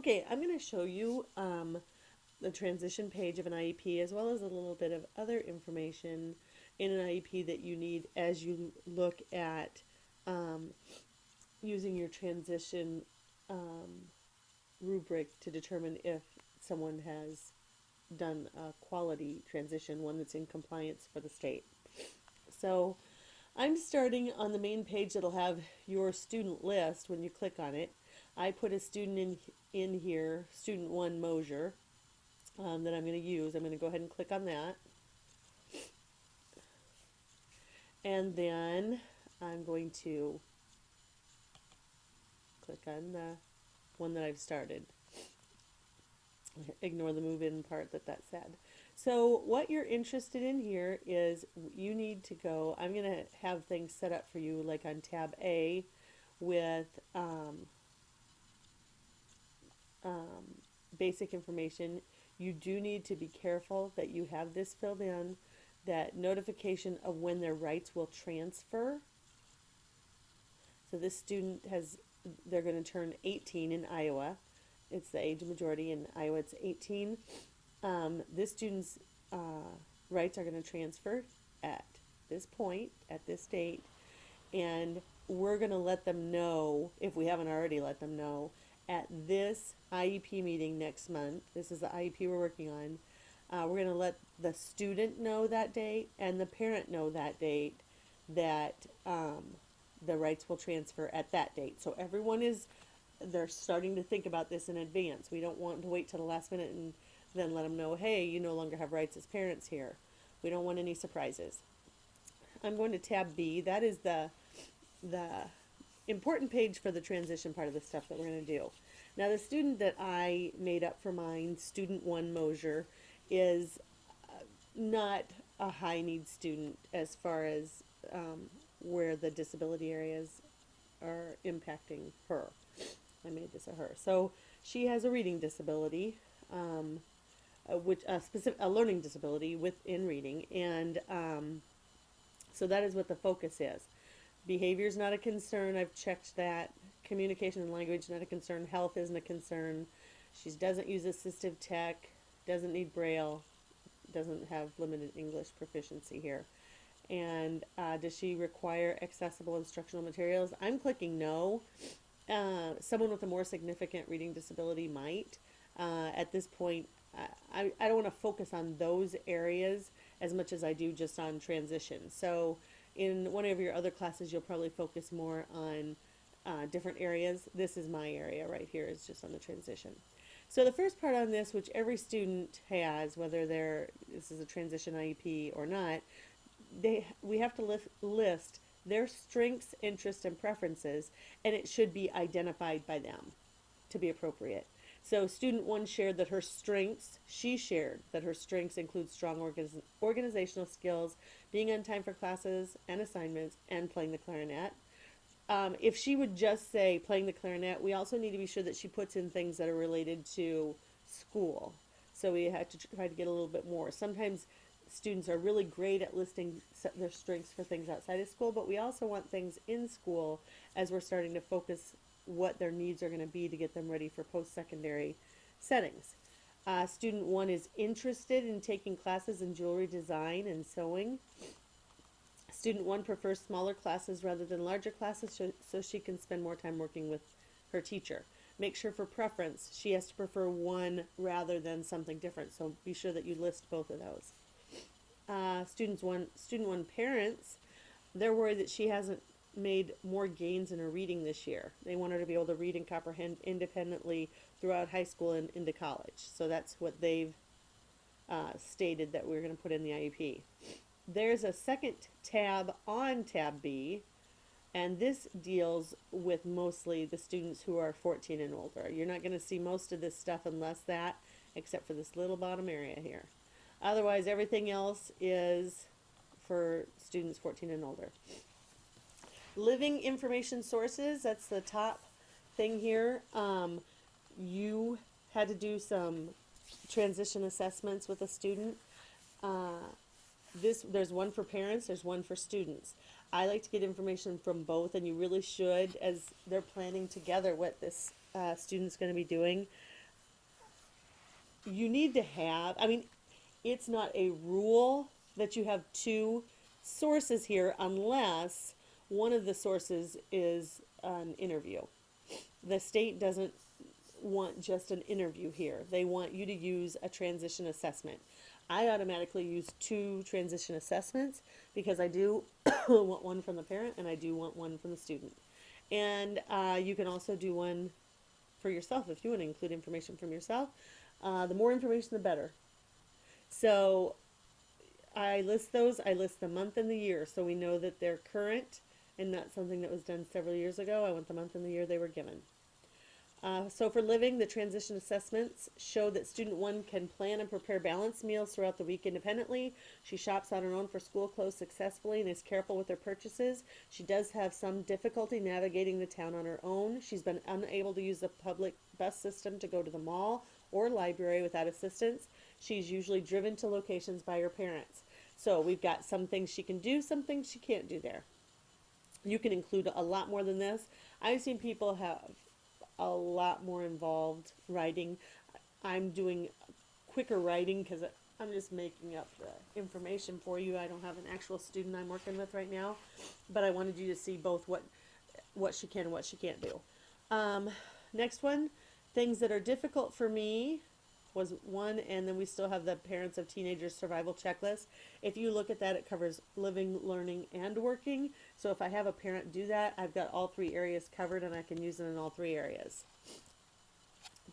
Okay, I'm going to show you the transition page of an IEP as well as a little bit of other information in an IEP that you need as you look at um, using your transition um, rubric to determine if someone has done a quality transition, one that's in compliance for the state. So I'm starting on the main page that'll have your student list when you click on it. I put a student in here, student one Mosier, that I'm going to use. I'm going to go ahead and click on that. And then I'm going to click on the one that I've started. Ignore the move in part that said. So what you're interested in here is you need to go, I'm going to have things set up for you like on tab A with basic information. You do need to be careful that you have this filled in, that notification of when their rights will transfer. So this student they're going to turn 18 in Iowa. It's the age of majority. In Iowa, it's 18. This student's rights are going to transfer at this point, at this date, and we're going to let them know, if we haven't already let them know, at this IEP meeting next month. This is the IEP we're working on. We're going to let the student know that date and the parent know that date that the rights will transfer at that date. So they're starting to think about this in advance. We don't want to wait till the last minute and then let them know, hey, you no longer have rights as parents here. We don't want any surprises. I'm going to tab B. That is the important page for the transition part of the stuff that we're going to do. Now, the student that I made up for mine, student one Mosier, is not a high need student as far as where the disability areas are impacting her. I made this a her. So she has a reading disability, which a learning disability within reading, and so that is what the focus is. Behavior is not a concern. I've checked that. Communication and language not a concern. Health isn't a concern. She doesn't use assistive tech. Doesn't need Braille. Doesn't have limited English proficiency here. And does she require accessible instructional materials? I'm clicking no. Someone with a more significant reading disability might. At this point, I don't want to focus on those areas as much as I do just on transition. So in one of your other classes, you'll probably focus more on different areas. This is my area right here, is just on the transition. So the first part on this, which every student has, whether this is a transition IEP or not, we have to list their strengths, interests, and preferences, and it should be identified by them to be appropriate. So student one shared that she shared that her strengths include strong organizational skills, being on time for classes and assignments, and playing the clarinet. If she would just say playing the clarinet, we also need to be sure that she puts in things that are related to school. So we have to try to get a little bit more. Sometimes students are really great at listing their strengths for things outside of school, but we also want things in school as we're starting to focus what their needs are going to be to get them ready for post-secondary settings. Student one is interested in taking classes in jewelry design and sewing. Student one prefers smaller classes rather than larger classes so she can spend more time working with her teacher. Make sure for preference, she has to prefer one rather than something different, so be sure that you list both of those. Student one parents, they're worried that she hasn't made more gains in her reading this year. They want her to be able to read and comprehend independently throughout high school and into college. So that's what they've stated that we're going to put in the IEP. There's a second tab on tab B, and this deals with mostly the students who are 14 and older. You're not going to see most of this stuff unless that, except for this little bottom area here. Otherwise, everything else is for students 14 and older. Living information sources, that's the top thing here. You had to do some transition assessments with a student. There's one for parents, there's one for students. I like to get information from both, and you really should, as they're planning together what this student's going to be doing. you need to have, I mean, it's not a rule that you have two sources here unless one of the sources is an interview. The state doesn't want just an interview here. They want you to use a transition assessment. I automatically use two transition assessments because I do want one from the parent and I do want one from the student. And you can also do one for yourself if you want to include information from yourself. The more information, the better. So I list those. I list the month and the year so we know that they're current and not something that was done several years ago. I want the month and the year they were given. So for living, the transition assessments show that student one can plan and prepare balanced meals throughout the week independently. She shops on her own for school clothes successfully and is careful with her purchases. She does have some difficulty navigating the town on her own. She's been unable to use the public bus system to go to the mall or library without assistance. She's usually driven to locations by her parents. So we've got some things she can do, some things she can't do there. You can include a lot more than this. I've seen people have a lot more involved writing. I'm doing quicker writing because I'm just making up the information for you. I don't have an actual student I'm working with right now, but I wanted you to see both what she can and what she can't do. Next one, things that are difficult for me was one, and then we still have the parents of teenagers survival checklist. If you look at that, it covers living, learning, and working. So if I have a parent do that, I've got all three areas covered and I can use it in all three areas.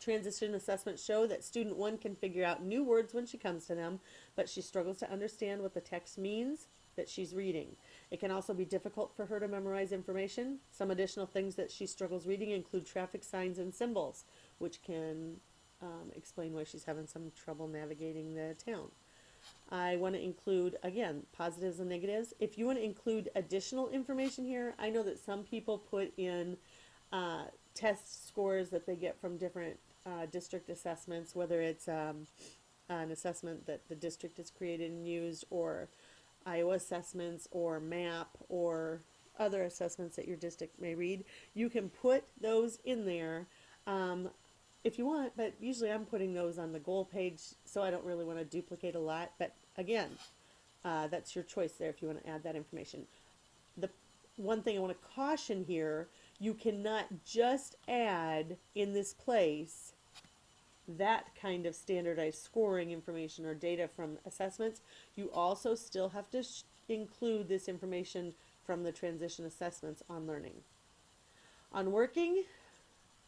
Transition assessments show that student one can figure out new words when she comes to them, but she struggles to understand what the text means that she's reading. It can also be difficult for her to memorize information. Some additional things that she struggles reading include traffic signs and symbols, which can explain why she's having some trouble navigating the town. I want to include, again, positives and negatives. If you want to include additional information here, I know that some people put in test scores that they get from different district assessments, whether it's an assessment that the district has created and used, or Iowa assessments, or MAP, or other assessments that your district may read. You can put those in there if you want, but usually I'm putting those on the goal page, so I don't really want to duplicate a lot. But again, that's your choice there if you want to add that information. The one thing I want to caution here, you cannot just add in this place that kind of standardized scoring information or data from assessments. You also still have to include this information from the transition assessments on learning. On working,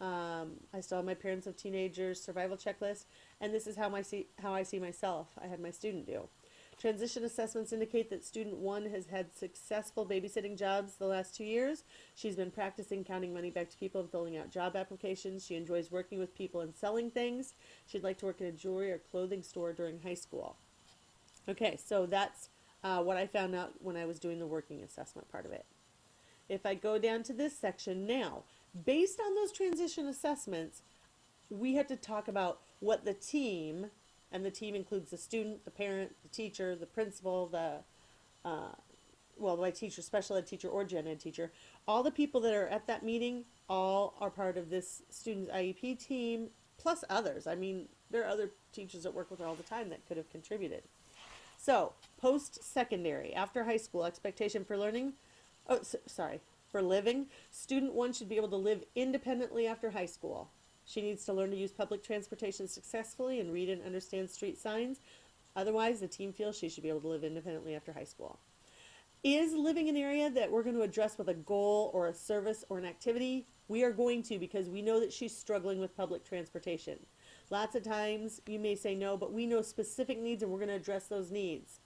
I still have my parents of teenagers survival checklist, and this is how I see myself. I had my student do. Transition assessments indicate that student one has had successful babysitting jobs the last 2 years. She's been practicing counting money back to people and filling out job applications. She enjoys working with people and selling things. She'd like to work in a jewelry or clothing store during high school. Okay, so that's what I found out when I was doing the working assessment part of it. If I go down to this section now, based on those transition assessments, we have to talk about what the team, and the team includes the student, the parent, the teacher, the principal, my teacher, special ed teacher, or gen ed teacher, all the people that are at that meeting, all are part of this student's IEP team, plus others. I mean, there are other teachers that work with her all the time that could have contributed. So, post-secondary, after high school, expectation for learning, for living, student one should be able to live independently after high school. She needs to learn to use public transportation successfully and read and understand street signs. Otherwise, the team feels she should be able to live independently after high school. Is living an area that we're going to address with a goal or a service or an activity? We are going to, because we know that she's struggling with public transportation. Lots of times you may say no, but we know specific needs and we're going to address those needs.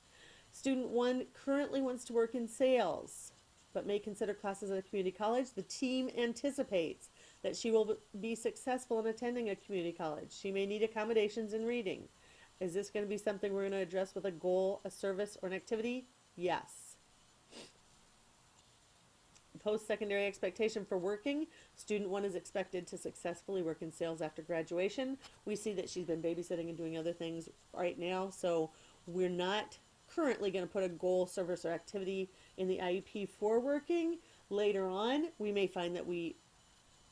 Student one currently wants to work in sales, but may consider classes at a community college. The team anticipates that she will be successful in attending a community college. She may need accommodations in reading. Is this going to be something we're going to address with a goal, a service, or an activity? Yes. Post-secondary expectation for working. Student one is expected to successfully work in sales after graduation. We see that she's been babysitting and doing other things right now, so we're not currently going to put a goal, service, or activity in the IEP for working. Later on, we may find that we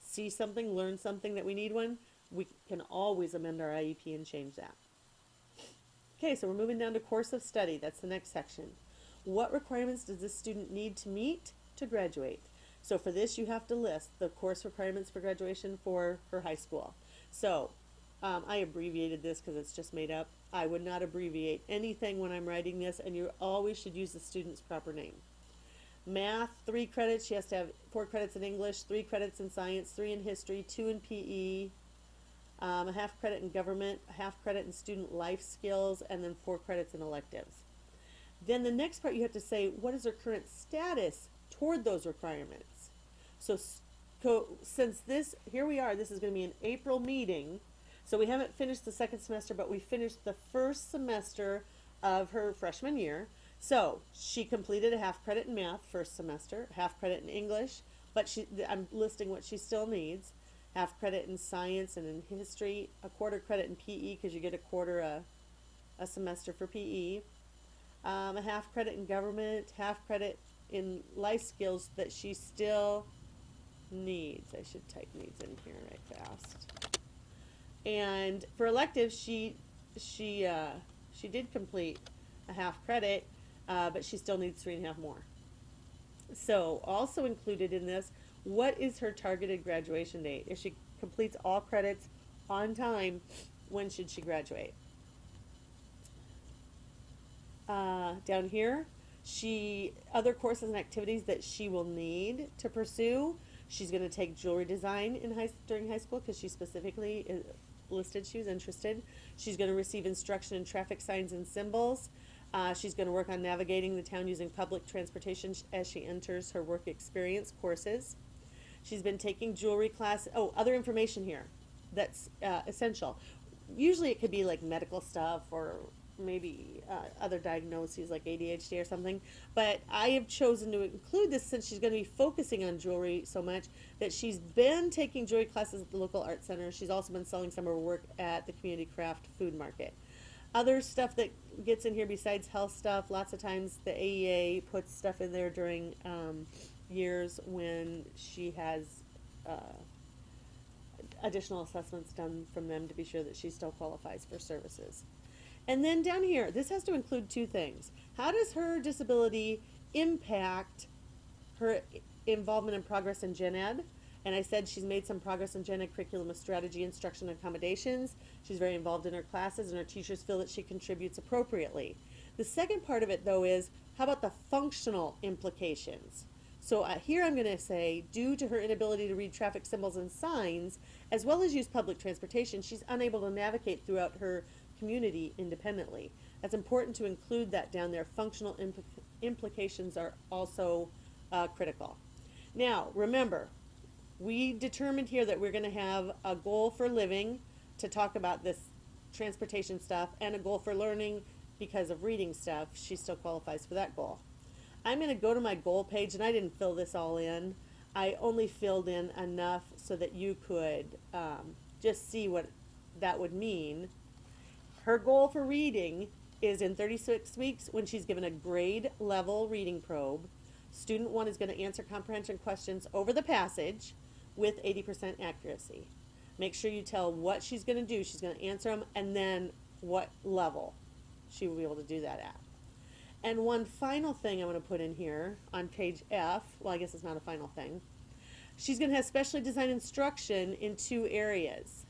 see something, learn something that we need one. we can always amend our IEP and change that. Okay, so we're moving down to course of study. That's the next section. What requirements does this student need to meet to graduate? So for this, you have to list the course requirements for graduation for high school. So I abbreviated this because it's just made up. I would not abbreviate anything when I'm writing this, and you always should use the student's proper name. Math, 3 credits. She has to have 4 credits in English, 3 credits in science, 3 in history, 2 in PE, a half credit in government, a half credit in student life skills, and then 4 credits in electives. Then the next part you have to say, what is her current status toward those requirements? So since here we are, this is going to be an April meeting. So we haven't finished the second semester, but we finished the first semester of her freshman year. So she completed a half credit in math first semester, half credit in English, but I'm listing what she still needs. Half credit in science and in history, a quarter credit in PE because you get a quarter a semester for PE. A half credit in government, half credit in life skills that she still needs. I should type needs in here right fast. And for electives, she did complete a half credit, but she still needs 3.5 more. So also included in this, what is her targeted graduation date? If she completes all credits on time, when should she graduate? Down here, other courses and activities that she will need to pursue. She's going to take jewelry design during high school because she specifically listed she was interested. She's going to receive instruction in traffic signs and symbols. She's going to work on navigating the town using public transportation as she enters her work experience courses. She's been taking jewelry class. Oh, other information here that's essential. Usually it could be like medical stuff or maybe other diagnoses like ADHD or something, but I have chosen to include this since she's going to be focusing on jewelry so much that she's been taking jewelry classes at the local art center. She's also been selling some of her work at the community craft food market. Other stuff that gets in here besides health stuff, lots of times the AEA puts stuff in there during years when she has additional assessments done from them to be sure that she still qualifies for services. And then down here, this has to include 2 things. How does her disability impact her involvement and progress in Gen Ed? And I said she's made some progress in Gen Ed curriculum with strategy, instruction, and accommodations. She's very involved in her classes, and her teachers feel that she contributes appropriately. The second part of it, though, is how about the functional implications? So here I'm going to say, due to her inability to read traffic symbols and signs, as well as use public transportation, she's unable to navigate throughout her community independently. That's important to include that down there. Functional implications are also critical. Now, remember, we determined here that we're going to have a goal for living to talk about this transportation stuff and a goal for learning because of reading stuff. She still qualifies for that goal. I'm going to go to my goal page, and I didn't fill this all in. I only filled in enough so that you could just see what that would mean. Her goal for reading is in 36 weeks when she's given a grade level reading probe. Student 1 is going to answer comprehension questions over the passage with 80% accuracy. Make sure you tell what she's going to do. She's going to answer them and then what level she will be able to do that at. And one final thing I'm going to put in here on page F, well, I guess it's not a final thing. She's going to have specially designed instruction in 2 areas.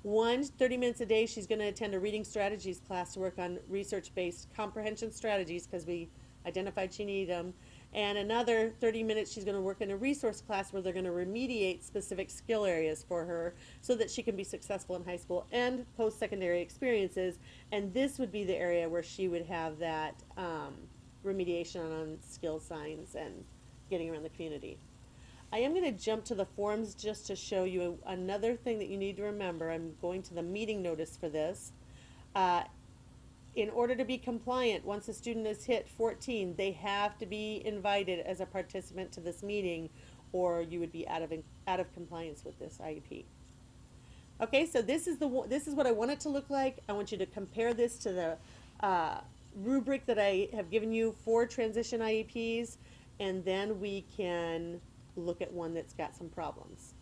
1, 30 minutes a day, she's going to attend a reading strategies class to work on research-based comprehension strategies because we identified she needed them. And another 30 minutes she's going to work in a resource class where they're going to remediate specific skill areas for her so that she can be successful in high school and post-secondary experiences. And this would be the area where she would have that remediation on skill signs and getting around the community. I am going to jump to the forms just to show you another thing that you need to remember. I'm going to the meeting notice for this. In order to be compliant, once a student has hit 14, they have to be invited as a participant to this meeting, or you would be out of compliance with this IEP. Okay, so this is what I want it to look like. I want you to compare this to the rubric that I have given you for transition IEPs, and then we can look at one that's got some problems.